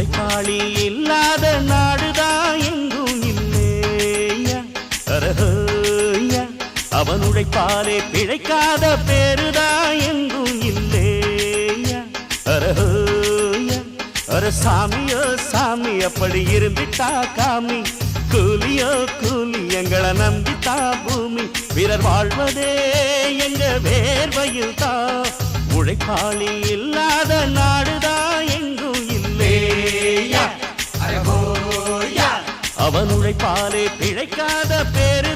உழைப்பாளி இல்லாத நாடுதான் எங்கும் இல்லையா அரஹோயா அவன் உழைப்பாலே பிழைக்காத பேருதான் எங்கும் இல்லையா அரஹோயா அர சாமியோ சாமி அப்படி இருந்துட்டா காமி கூலியோ கூலி எங்களை நம்பித்தா பூமி பிறர் வாழ்வதே எங்க வேர்வையில் தான் உழைப்பாளி இல்லாத நாடுதான் எங்கும் இல்லையா அவன் உழைப்பாலே பிழைக்காத பேரு